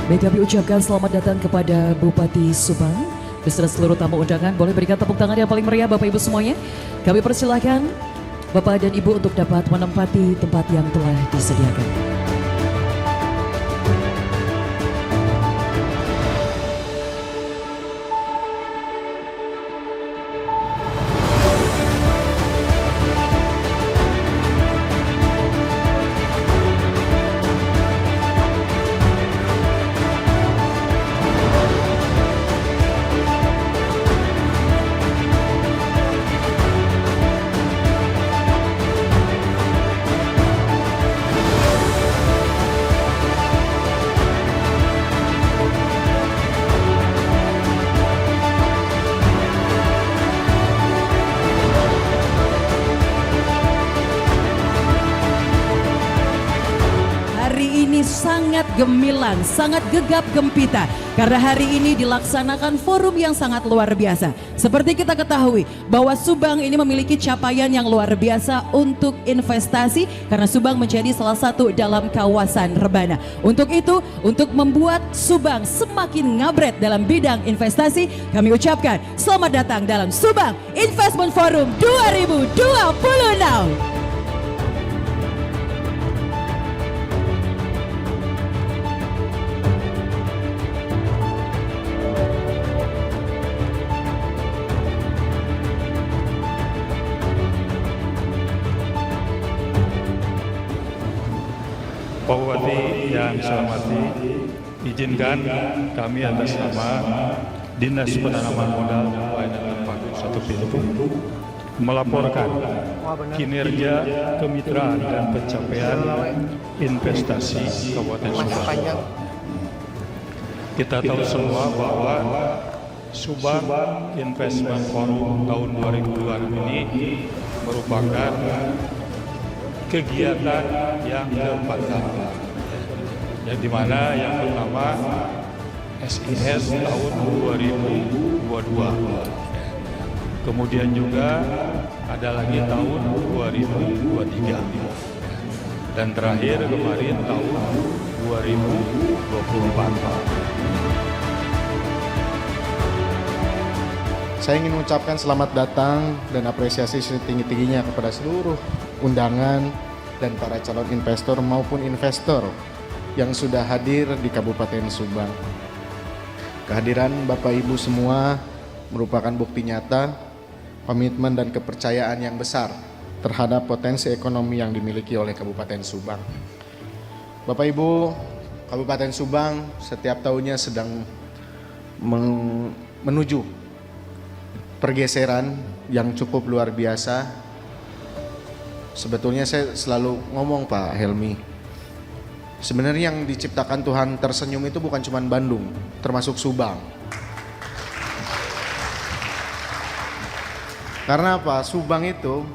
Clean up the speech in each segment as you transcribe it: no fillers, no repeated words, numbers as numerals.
Baik, kami ucapkan selamat datang kepada Bupati Subang beserta seluruh tamu undangan. Boleh berikan tepuk tangan yang paling meriah Bapak Ibu semuanya. Kami persilahkan Bapak dan Ibu untuk dapat menempati tempat yang telah disediakan. Sangat gemilang, sangat gegap gempita karena hari ini dilaksanakan forum yang sangat luar biasa. Seperti kita ketahui bahwa Subang ini memiliki capaian yang luar biasa untuk investasi karena Subang menjadi salah satu dalam kawasan rebana. Untuk itu, untuk membuat Subang semakin ngabret dalam bidang investasi, kami ucapkan selamat datang dalam Subang Investment Forum 2026. Pak Bupati yang saya hormati, izinkan kami atas nama Dinas Penanaman Modal Pelayanan Terpadu Satu Pintu melaporkan kinerja kemitraan dan pencapaian investasi Kabupaten Subang. Kita tahu semua bahwa Subang Investment Forum tahun 2026 ini merupakan kegiatan yang keempat kali, yang dimana yang pertama SIS tahun 2022, kemudian juga ada lagi tahun 2023, dan terakhir kemarin tahun 2024. Saya ingin mengucapkan selamat datang dan apresiasi setinggi-tingginya kepada seluruh undangan dan para calon investor maupun investor yang sudah hadir di Kabupaten Subang. Kehadiran Bapak Ibu semua merupakan bukti nyata komitmen dan kepercayaan yang besar terhadap potensi ekonomi yang dimiliki oleh Kabupaten Subang. Bapak Ibu, Kabupaten Subang setiap tahunnya sedang menuju pergeseran yang cukup luar biasa. Sebetulnya saya selalu ngomong Pak Helmi, sebenarnya yang diciptakan Tuhan tersenyum itu bukan cuma Bandung, termasuk Subang. Karena apa? Subang itu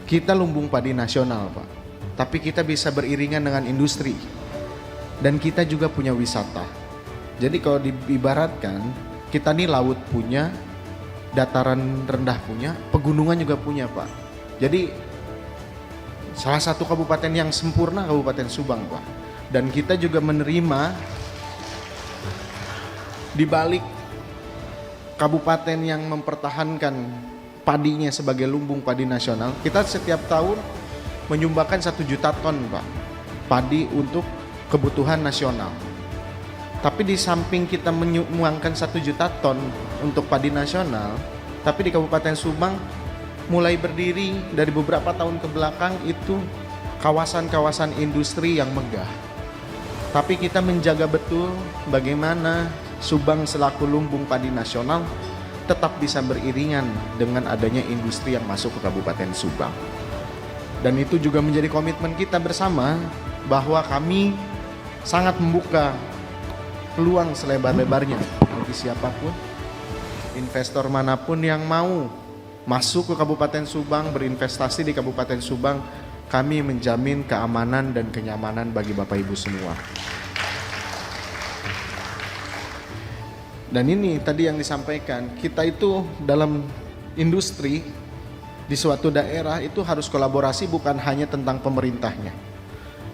kita lumbung padi nasional Pak, tapi kita bisa beriringan dengan industri dan kita juga punya wisata. Jadi kalau diibaratkan kita nih laut punya, dataran rendah punya, pegunungan juga punya Pak. Jadi salah satu kabupaten yang sempurna Kabupaten Subang Pak. Dan kita juga menerima di balik kabupaten yang mempertahankan padinya sebagai lumbung padi nasional, kita setiap tahun menyumbangkan 1 juta ton Pak padi untuk kebutuhan nasional. Tapi di samping kita menyumbangkan 1 juta ton untuk padi nasional, tapi di Kabupaten Subang mulai berdiri dari beberapa tahun ke belakang itu kawasan-kawasan industri yang megah. Tapi kita menjaga betul bagaimana Subang selaku lumbung padi nasional tetap bisa beriringan dengan adanya industri yang masuk ke Kabupaten Subang. Dan itu juga menjadi komitmen kita bersama bahwa kami sangat membuka peluang selebar-lebarnya bagi siapapun, investor manapun yang mau masuk ke Kabupaten Subang, berinvestasi di Kabupaten Subang, kami menjamin keamanan dan kenyamanan bagi Bapak Ibu semua. Dan ini tadi yang disampaikan, kita itu dalam industri di suatu daerah itu harus kolaborasi, bukan hanya tentang pemerintahnya.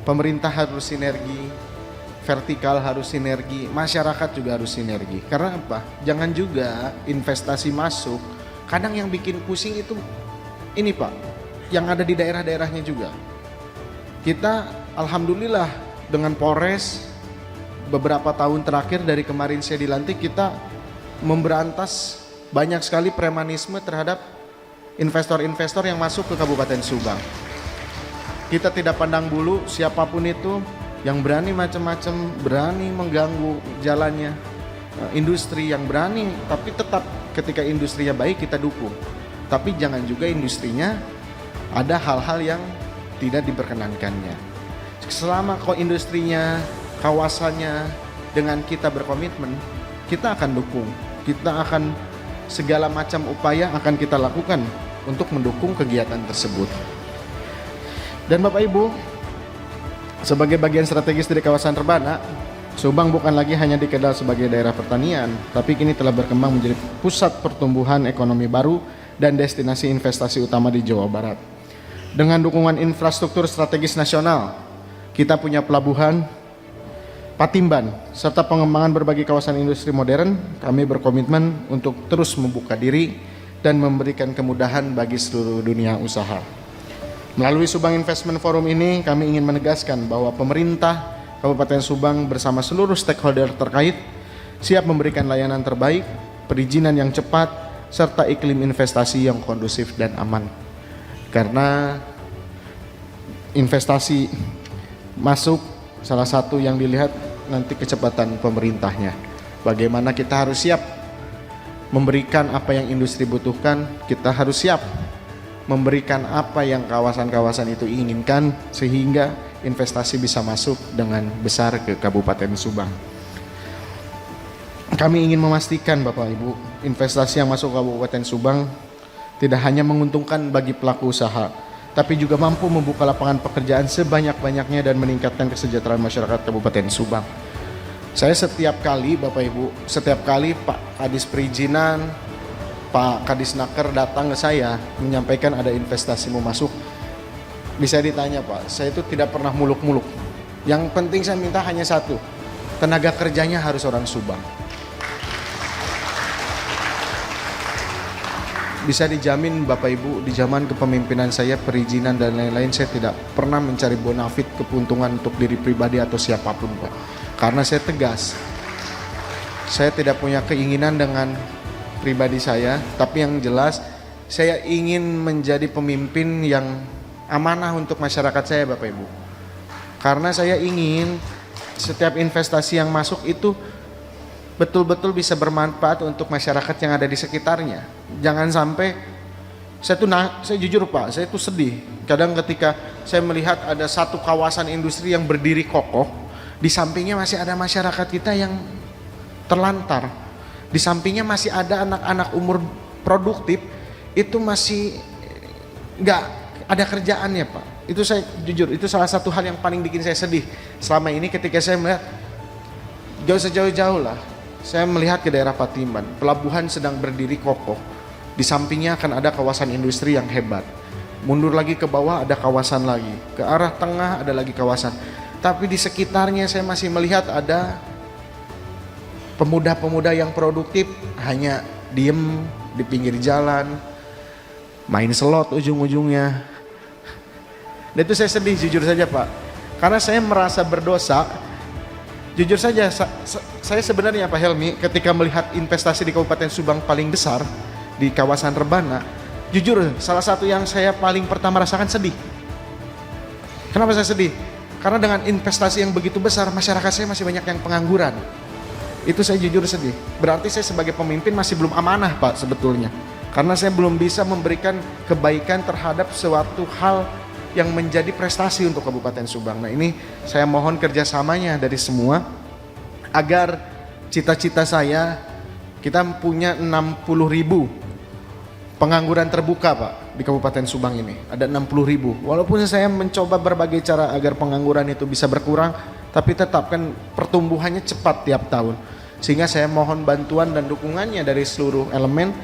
Pemerintah harus sinergi, vertikal harus sinergi, masyarakat juga harus sinergi. Karena apa? Jangan juga investasi masuk, kadang yang bikin pusing itu ini Pak, yang ada di daerah-daerahnya juga. Kita alhamdulillah dengan Polres beberapa tahun terakhir dari kemarin saya dilantik, kita memberantas banyak sekali premanisme terhadap investor-investor yang masuk ke Kabupaten Subang. Kita tidak pandang bulu siapapun itu yang berani macam-macam, berani mengganggu jalannya industri yang berani, tapi tetap ketika industrinya baik kita dukung. Tapi jangan juga industrinya ada hal-hal yang tidak diperkenankannya. Selama kok industrinya, kawasannya dengan kita berkomitmen, kita akan dukung. Kita akan segala macam upaya akan kita lakukan untuk mendukung kegiatan tersebut. Dan Bapak Ibu, sebagai bagian strategis dari kawasan Rebana, Subang bukan lagi hanya dikenal sebagai daerah pertanian, tapi kini telah berkembang menjadi pusat pertumbuhan ekonomi baru dan destinasi investasi utama di Jawa Barat. Dengan dukungan infrastruktur strategis nasional, kita punya pelabuhan, Patimban, serta pengembangan berbagai kawasan industri modern, kami berkomitmen untuk terus membuka diri dan memberikan kemudahan bagi seluruh dunia usaha. Melalui Subang Investment Forum ini, kami ingin menegaskan bahwa pemerintah Kabupaten Subang bersama seluruh stakeholder terkait siap memberikan layanan terbaik, perizinan yang cepat, serta iklim investasi yang kondusif dan aman. Karena investasi masuk, salah satu yang dilihat nanti kecepatan pemerintahnya. Bagaimana kita harus siap memberikan apa yang industri butuhkan, kita harus siap memberikan apa yang kawasan-kawasan itu inginkan sehingga investasi bisa masuk dengan besar ke Kabupaten Subang. Kami ingin memastikan Bapak Ibu, investasi yang masuk ke Kabupaten Subang tidak hanya menguntungkan bagi pelaku usaha, tapi juga mampu membuka lapangan pekerjaan sebanyak-banyaknya dan meningkatkan kesejahteraan masyarakat Kabupaten Subang. Saya setiap kali Bapak Ibu, setiap kali Pak Kadis Perizinan, Pak Kadisnaker datang ke saya menyampaikan ada investasi mau masuk, bisa ditanya Pak, saya itu tidak pernah muluk-muluk. Yang penting saya minta hanya satu, tenaga kerjanya harus orang Subang. Bisa dijamin Bapak Ibu, di zaman kepemimpinan saya, perizinan dan lain-lain, saya tidak pernah mencari bonafit keuntungan untuk diri pribadi atau siapapun Pak. Karena saya tegas, saya tidak punya keinginan dengan pribadi saya, tapi yang jelas saya ingin menjadi pemimpin yang amanah untuk masyarakat saya Bapak Ibu. Karena saya ingin setiap investasi yang masuk itu betul-betul bisa bermanfaat untuk masyarakat yang ada di sekitarnya. Jangan sampai saya jujur Pak, saya itu sedih kadang ketika saya melihat ada satu kawasan industri yang berdiri kokoh, di sampingnya masih ada masyarakat kita yang terlantar. Di sampingnya masih ada anak-anak umur produktif, itu masih nggak ada kerjaannya Pak. Itu saya jujur, itu salah satu hal yang paling bikin saya sedih selama ini ketika saya melihat jauh-jauh lah. Saya melihat ke daerah Patimban, pelabuhan sedang berdiri kokoh. Di sampingnya akan ada kawasan industri yang hebat. Mundur lagi ke bawah ada kawasan lagi. Ke arah tengah ada lagi kawasan. Tapi di sekitarnya saya masih melihat ada pemuda-pemuda yang produktif hanya diem di pinggir jalan, main slot ujung-ujungnya. Dan itu saya sedih jujur saja Pak. Karena saya merasa berdosa. Jujur saja saya sebenarnya Pak Helmi ketika melihat investasi di Kabupaten Subang paling besar di kawasan Rebana, jujur salah satu yang saya paling pertama rasakan sedih. Kenapa saya sedih? Karena dengan investasi yang begitu besar, masyarakat saya masih banyak yang pengangguran. Itu saya jujur sedih. Berarti saya sebagai pemimpin masih belum amanah Pak sebetulnya. Karena saya belum bisa memberikan kebaikan terhadap suatu hal yang menjadi prestasi untuk Kabupaten Subang. Nah ini saya mohon kerjasamanya dari semua agar cita-cita saya, kita punya 60.000 pengangguran terbuka Pak di Kabupaten Subang ini. Ada 60.000. Walaupun saya mencoba berbagai cara agar pengangguran itu bisa berkurang, tapi tetap kan pertumbuhannya cepat tiap tahun. Sehingga saya mohon bantuan dan dukungannya dari seluruh elemen,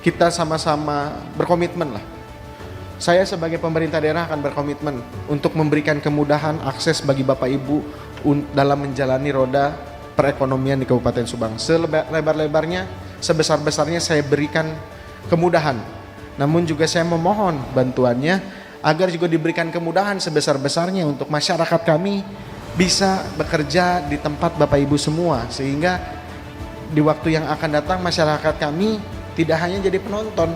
kita sama-sama berkomitmen lah. Saya sebagai pemerintah daerah akan berkomitmen untuk memberikan kemudahan akses bagi Bapak Ibu dalam menjalani roda perekonomian di Kabupaten Subang. Selebar-lebarnya, sebesar-besarnya saya berikan kemudahan. Namun juga saya memohon bantuannya agar juga diberikan kemudahan sebesar-besarnya untuk masyarakat kami bisa bekerja di tempat Bapak Ibu semua, sehingga di waktu yang akan datang masyarakat kami tidak hanya jadi penonton,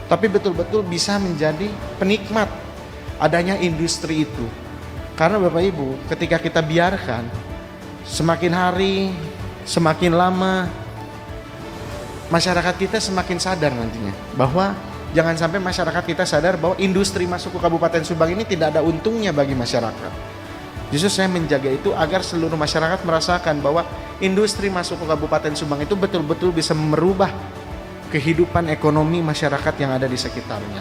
tapi betul-betul bisa menjadi penikmat adanya industri itu. Karena Bapak Ibu, ketika kita biarkan semakin hari, semakin lama, masyarakat kita semakin sadar nantinya bahwa jangan sampai masyarakat kita sadar bahwa industri masuk ke Kabupaten Subang ini tidak ada untungnya bagi masyarakat. Justru saya menjaga itu agar seluruh masyarakat merasakan bahwa industri masuk ke Kabupaten Subang itu betul-betul bisa merubah kehidupan ekonomi masyarakat yang ada di sekitarnya.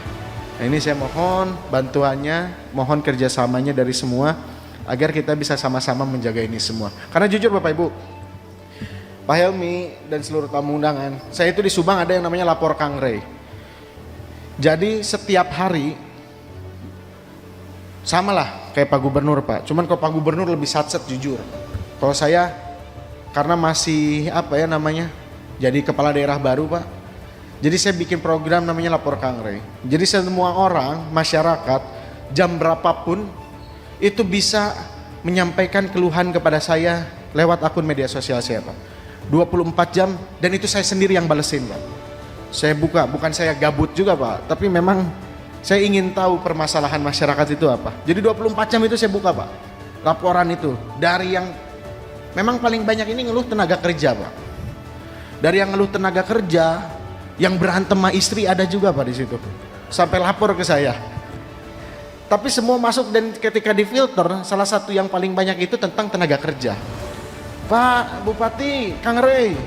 Nah, ini saya mohon bantuannya, mohon kerjasamanya dari semua agar kita bisa sama-sama menjaga ini semua. Karena jujur Bapak Ibu, Pak Helmi dan seluruh tamu undangan, saya itu di Subang ada yang namanya lapor Kang Rey. Jadi setiap hari samalah kayak Pak Gubernur Pak, cuman kalau Pak Gubernur lebih satset jujur. Kalau saya karena masih jadi kepala daerah baru Pak, jadi saya bikin program namanya Lapor Kang Rey. Jadi semua orang, masyarakat, jam berapapun itu bisa menyampaikan keluhan kepada saya lewat akun media sosial saya Pak. 24 jam, dan itu saya sendiri yang balesin Pak. Saya buka, bukan saya gabut juga Pak, tapi memang saya ingin tahu permasalahan masyarakat itu apa. Jadi 24 jam itu saya buka Pak, laporan itu. Dari yang memang paling banyak ini ngeluh tenaga kerja Pak. Dari yang ngeluh tenaga kerja, yang berantem sama istri ada juga Pak di situ. Sampai lapor ke saya. Tapi semua masuk, dan ketika difilter, salah satu yang paling banyak itu tentang tenaga kerja. Pak Bupati, Kang Rey,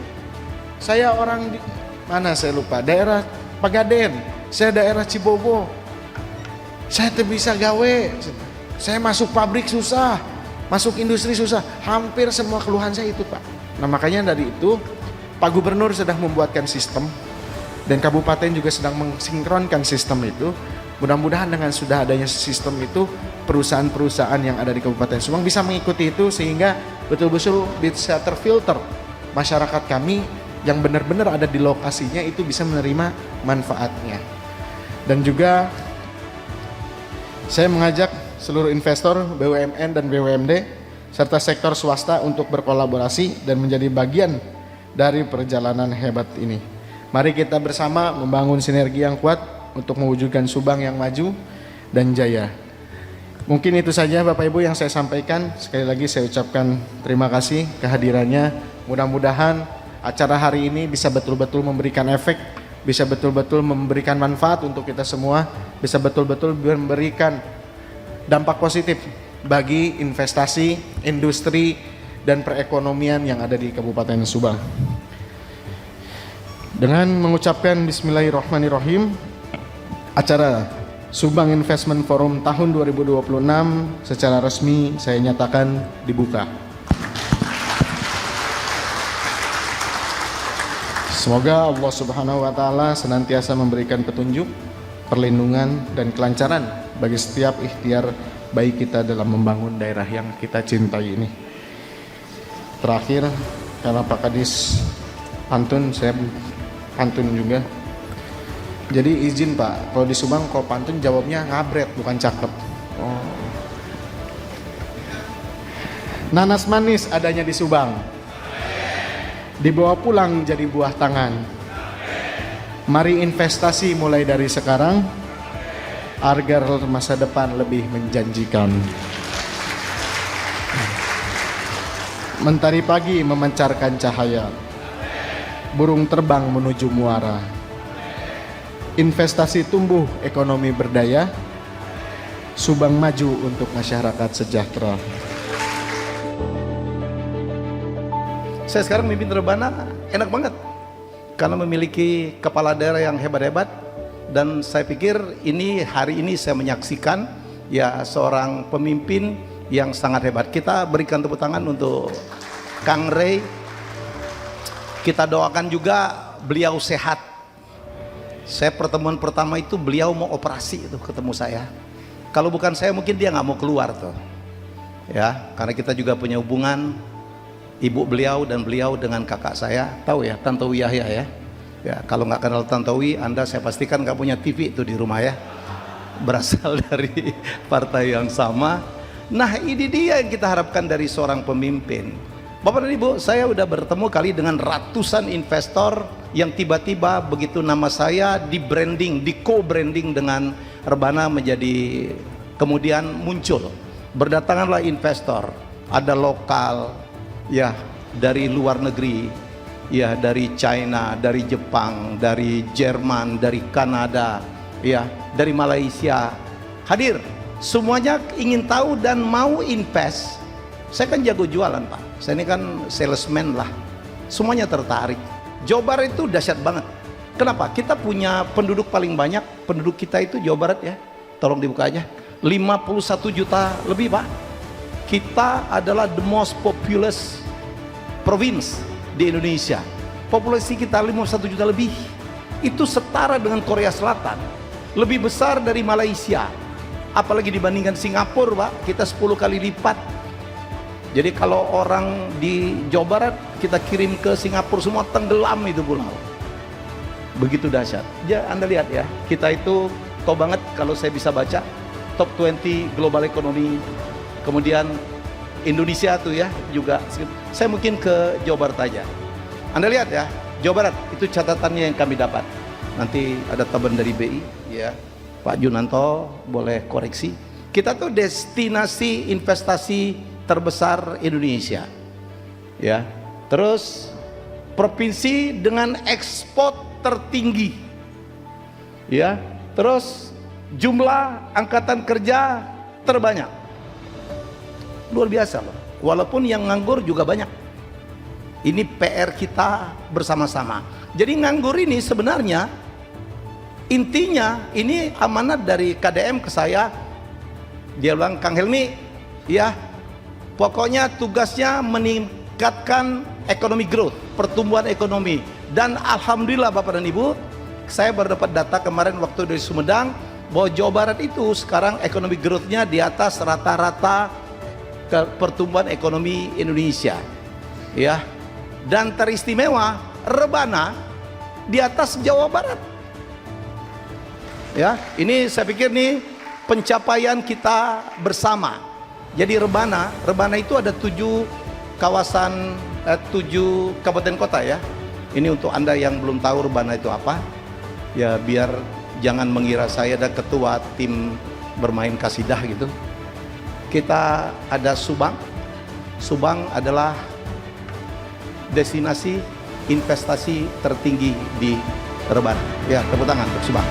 saya orang di mana saya lupa, daerah Pegadaian, saya daerah Cibogo. Saya tuh bisa gawe, saya masuk pabrik susah, masuk industri susah, hampir semua keluhan saya itu Pak. Nah makanya dari itu Pak Gubernur sedang membuatkan sistem, dan Kabupaten juga sedang mensinkronkan sistem itu. Mudah-mudahan dengan sudah adanya sistem itu, perusahaan-perusahaan yang ada di Kabupaten Subang bisa mengikuti itu, sehingga betul-betul bisa terfilter masyarakat kami yang benar-benar ada di lokasinya itu bisa menerima manfaatnya. Dan juga saya mengajak seluruh investor BUMN dan BUMD serta sektor swasta untuk berkolaborasi dan menjadi bagian dari perjalanan hebat ini. Mari kita bersama membangun sinergi yang kuat untuk mewujudkan Subang yang maju dan jaya. Mungkin itu saja Bapak Ibu yang saya sampaikan. Sekali lagi saya ucapkan terima kasih kehadirannya. Mudah-mudahan acara hari ini bisa betul-betul memberikan efek, bisa betul-betul memberikan manfaat untuk kita semua, bisa betul-betul memberikan dampak positif bagi investasi, industri, dan perekonomian yang ada di Kabupaten Subang. Dengan mengucapkan Bismillahirrahmanirrahim, acara Subang Investment Forum tahun 2026 secara resmi saya nyatakan dibuka. Semoga Allah Subhanahu wa taala senantiasa memberikan petunjuk, perlindungan, dan kelancaran bagi setiap ikhtiar baik kita dalam membangun daerah yang kita cintai ini. Terakhir, karena Pak Kadis pantun, saya pantun juga. Jadi izin Pak, kalau di Subang kalau pantun jawabnya ngabret, bukan cakep. Oh. Nanas manis adanya di Subang, dibawa pulang jadi buah tangan. Mari investasi mulai dari sekarang, agar masa depan lebih menjanjikan. Mentari pagi memancarkan cahaya, burung terbang menuju muara. Investasi tumbuh, ekonomi berdaya, Subang maju untuk masyarakat sejahtera. Saya sekarang mimpin Rebana enak banget karena memiliki kepala daerah yang hebat-hebat, dan saya pikir hari ini saya menyaksikan ya seorang pemimpin yang sangat hebat. Kita berikan tepuk tangan untuk Kang Rey. Kita doakan juga beliau sehat. Saya pertemuan pertama itu beliau mau operasi itu ketemu saya. Kalau bukan saya mungkin dia nggak mau keluar tuh. ya, karena kita juga punya hubungan ibu beliau dan beliau dengan kakak saya, tahu ya, Tantowi Yahya ya. Ya, kalau nggak kenal Tantowi, Anda saya pastikan nggak punya TV itu di rumah ya. Berasal dari partai yang sama. Nah, ini dia yang kita harapkan dari seorang pemimpin. Bapak dan Ibu, saya udah bertemu kali dengan ratusan investor yang tiba-tiba begitu nama saya di branding, di co-branding dengan Rebana menjadi, kemudian muncul. Berdatanganlah investor, ada lokal, ya dari luar negeri, ya dari China, dari Jepang, dari Jerman, dari Kanada, ya dari Malaysia, hadir. Semuanya ingin tahu dan mau invest. Saya kan jago jualan Pak, saya ini kan salesman lah. Semuanya tertarik. Jawa Barat itu dahsyat banget. Kenapa? Kita punya penduduk paling banyak. Penduduk kita itu Jawa Barat ya, tolong dibuka aja, 51 juta lebih Pak. Kita adalah the most populous province di Indonesia. Populasi kita 51 juta lebih. Itu setara dengan Korea Selatan, lebih besar dari Malaysia, apalagi dibandingkan Singapura Pak, kita 10 kali lipat. Jadi kalau orang di Jawa Barat kita kirim ke Singapura semua tenggelam itu pulau. Begitu dahsyat. Ya Anda lihat ya, kita itu tahu banget kalau saya bisa baca top 20 global economy. Kemudian Indonesia tuh ya juga. Saya mungkin ke Jawa Barat aja. Anda lihat ya, Jawa Barat itu catatannya yang kami dapat. Nanti ada taban dari BI ya. Pak Junanto boleh koreksi. Kita tuh destinasi investasi terbesar Indonesia. Ya. Terus provinsi dengan ekspor tertinggi. Ya. Terus jumlah angkatan kerja terbanyak. Luar biasa loh. Walaupun yang nganggur juga banyak. Ini PR kita bersama-sama. Jadi nganggur ini sebenarnya intinya ini amanat dari KDM ke saya. Dia bilang, Kang Helmi, ya pokoknya tugasnya meningkatkan ekonomi growth, pertumbuhan ekonomi. Dan alhamdulillah Bapak dan Ibu, saya baru dapat data kemarin waktu dari Sumedang bahwa Jawa Barat itu sekarang ekonomi growth-nya di atas rata-rata pertumbuhan ekonomi Indonesia. Ya. Dan teristimewa Rebana di atas Jawa Barat. Ya, ini saya pikir nih pencapaian kita bersama. Jadi Rebana itu ada 7 kawasan, 7 kabupaten kota ya. Ini untuk Anda yang belum tahu Rebana itu apa. Ya biar jangan mengira saya ada ketua tim bermain kasidah gitu. Kita ada Subang. Subang adalah destinasi investasi tertinggi di Rebana. Ya, tepuk tangan untuk Subang.